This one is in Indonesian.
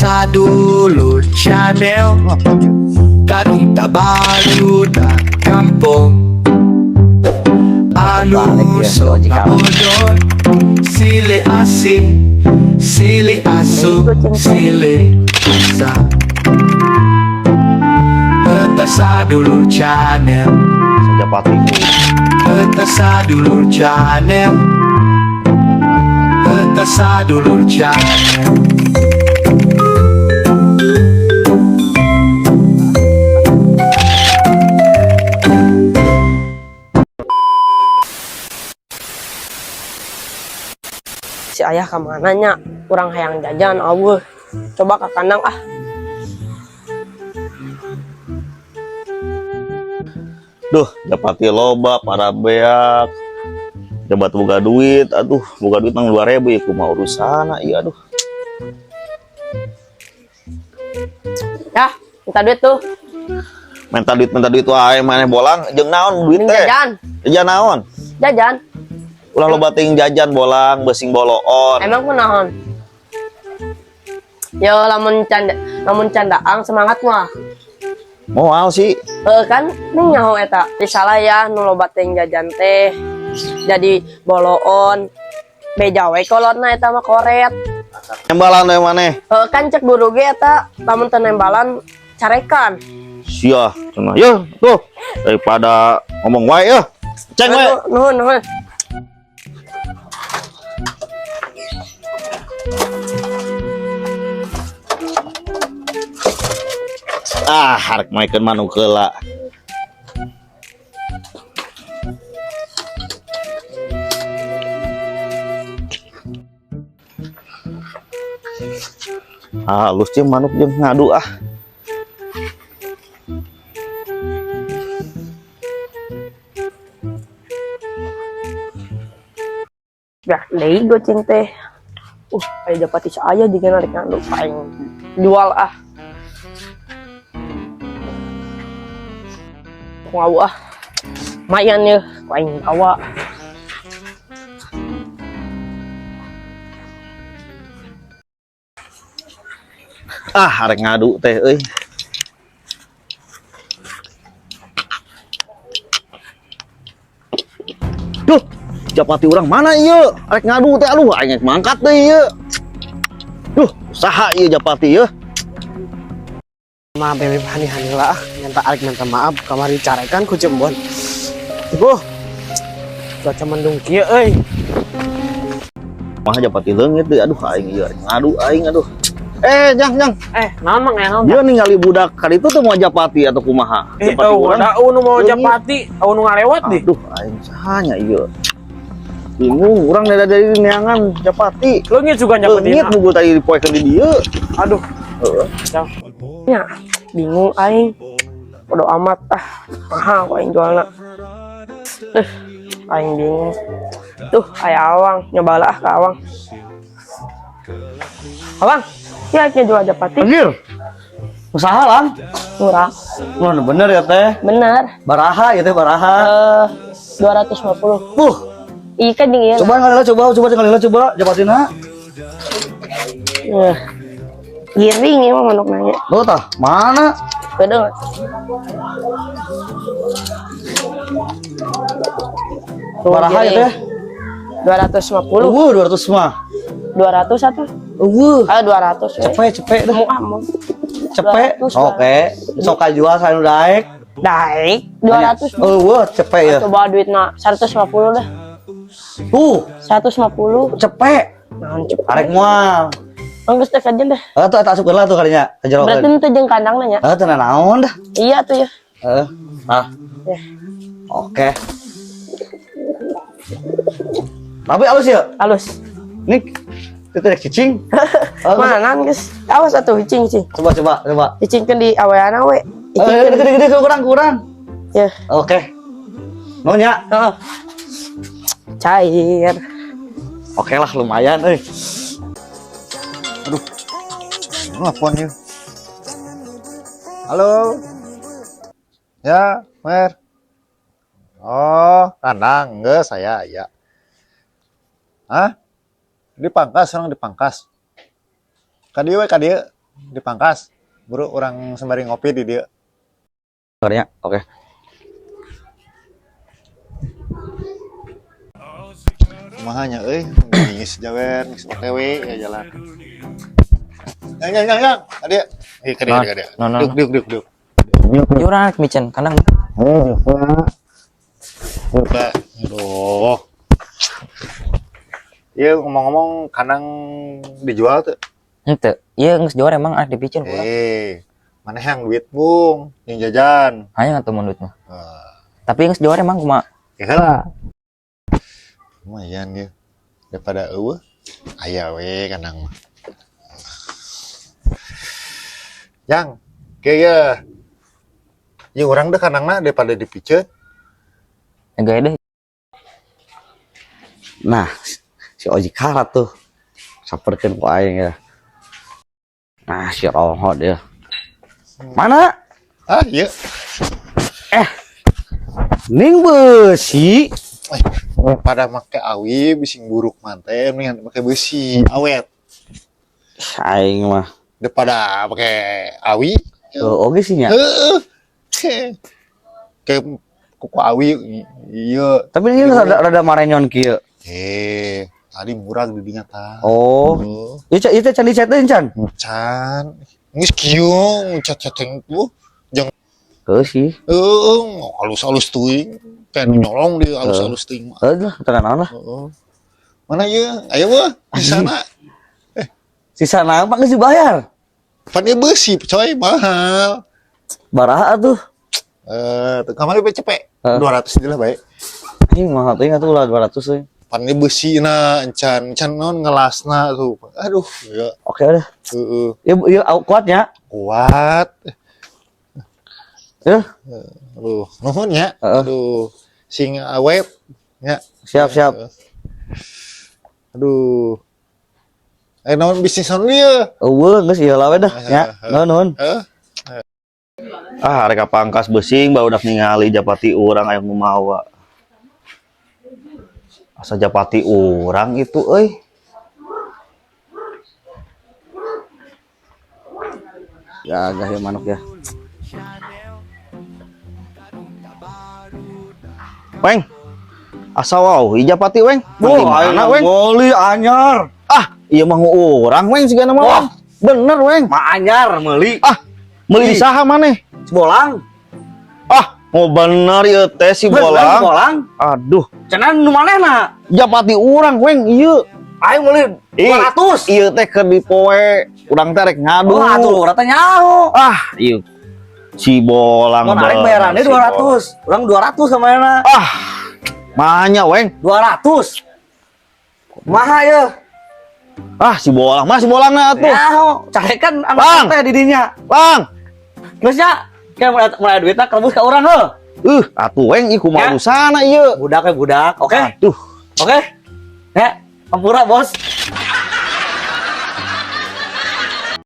sa dulo channel. Kita baru dah kampung. Alusok na odor, sili asin, sili asu, siliasa. Kita sa dulo channel. Japati. Kita sa dulo channel. Kita sa dulo channel. Si ayah kemananya kurang hayang jajan aweuh. Coba ke kandang ah. Duh, Japati loba para beak. Jabat boga duit, aduh, boga duit nang 2.000 ya kumaha urusana ieu aduh. Ya, minta duit tuh. Minta duit wae maneh bolang jeung naon duit teh? Jajan. Jajan naon? Jajan. Ulah loba ting jajan bolang, besing boloon. Emang kunaon? Yo lamun candaang semangat mah. Moal sih. Kan ning nyaho eta. Disalah ya nu loba teh jajan teh. Jadi boloon. Beja we kolotna eta mah koret. Nembalan we maneh. Kan cek guru ge eta lamun teu nembalan carekan. Sia, cenah. Yeuh, tuh. Daripada ngomong wae yeuh. Ceng we. Nuhun. Harek maikeun manuk heula. Halus jeung manuk jeung ngadu ah. Ya, deui goceng teh. Aya Japati saya jeung rek nganu paling jual ah. Wow ah. Mayan ya, paling bawa. Harek ngadu teh euy. Duh, Japati urang mana ieu? Arek ngadu teh aduh aing mangkat teh ieu. Duh, saha ieu Japati yeuh? Maaf bebe hani lah, minta maaf kamari carekan ku Jembon. Ibu, cuaca mendung kieu euy. Mah Japati leungit deui aduh aing ieu ngadu aing aduh. Jang. Naon mang naon? Dia ningali budak kaditu teh mau Japati atau kumaha? Japati urang. Nu mau Japati, nu ngalewat di. Aduh aing sahanya ieu. Bingung urang dari neangan Japati. Leungit juga Japati. Leungit buku tadi dipoekeun di dieu. Aduh. Ya, bingung aing. Bodo amat ah. Mahal kok aing jualna. Aing bingung. Tuh, aya Awang, nyobalah ah ke Awang. Awang, ya aing jual Japati. Anjir. Usaha lang. Murah. Mun bener ya teh. Bener. Baraha ya teh baraha. 250. Ikan jeung ieu. Coba ngalila coba Japatina. Giring ya mah manuk nanya. Lo tah, mana? Kedeng. Baraha ya teh. 250. 200 mah. 200 atuh. 200 ya. Cepet dah. Mau. Cepet. 200, Oke. Sok jual saya daek. Daek 200. Cepet ya. Coba duitna 150 dah. Tuh, 150. cepet. Naon cepet. Arek moal. Enggeus teh kajen dah. Tuh tak asukeun lah tuh kalinya. Berarti itu jeung kandangna nya. Teu naon dah. Iya tuh ya. Ya. Oke. Tapi halus ya? Halus. Nih, itu rek cicing. Mana geus? Awas atuh cicing. Coba. Cicingkeun di aweana we. Gede kurang. Ya. Oke. Nonya. Heeh. Cair. Oke lah lumayan euy. Aduh. Nelfonnya. Halo. Ya, Mer. Oh, kandang enggak saya ya. Hah? Dipangkas, orang dipangkas. Kadieu we kadieu. dipangkas. Buru orang sembari ngopi di dia. Kabarnya, oke. Mahanya ngis jawer, ngis OTW ya jalan. Yang. Ada. Ke dia. No. Duk. Jurang micen kanang. Buka. Aduh. Iya ngomong-ngomong kanang dijual tuh. Henteu. Ieu geus jual emang arek dipicen ulah. Mana yang duit bung, yang jajan. Hanya ngatu duit mah. Tapi geus jual emang kumaha? Ya lah. Lumayan ya. Daripada aya we kanang mah. Yang kayak ya orang deh kanangna daripada dipiceut. Enggak deh. Nah, si Oji kalah tuh. Saperkeun ku aing ya. Nah, si Rohot dia. Mana? Ah, iya. Ning besi. Pada make awi bising buruk manten mendingan pakai besi awet Aing mah. daripada pakai awi. Oge sih nya. Kayak kuku awi iya. Tapi ini rada marenyon kieu. Tadi murah didinya tah. Oh. Ieu teh can dicetin can. Can. Geus kieu cat-cateng tuh. Jeung Heuh sih. halus-halus teuing. Kayak nyolong di halus-halus teuing mah. Heuh tengah naon lah. Mana ieu? Aya weh di sana. Sisa nama geus dibayar. Pan ieu besi coy mahal. Baraha atuh. Kamari bae cepet. 200 lah bae. Ih mahal teuing atuh ulah 200 euy. Pan ieu beusina encan naon ngelasna tuh. Aduh, ya. Oke udah. Heeh. Ieu kuatnya. Kuat. Yeuh. Aduh, nuhun ya. Heeh. Aduh, sing awet nya. Siap. Aduh. Naon bisnis naon ieu? Eueuh geus ieu lawe dah nya. Nuhun. Heeh. Reka pangkas besing barudak ningali japati urang aya nu mawa. Asa japati urang itu euy. Ya agak ya manuk ya. Weng. Asa wau japati weng. Boh, mana weng? Boli anyar. Iya mah urang weng sigana mah. Wah. Bener weng. Ma anyar meuli. Meuli saha maneh? Bolang. Mau bener ieu teh si bolang. Bolang. Aduh, Cenah nu manehna? japati urang weng ieu. Aing meuli 200. Ieu teh keur dipoe urang teh rek ngadu. Oh, atuh urang teh nyaho. Ieu si bolang. Mun arek bayarannya 200. Urang 200 sama mana? Mahanya weng. 200. Maha ya. Si bolang mah si bolangna atuh. Nyaho, carekan Bang. anak teh di dinya. Bang. Geus nya, kayak mulai duitna kerebus ka urang heuh. Atuh weng ieu Ya. kumaha urusana ieu. Budak we budak, oke? Aduh. Oke? Ya, ampura bos.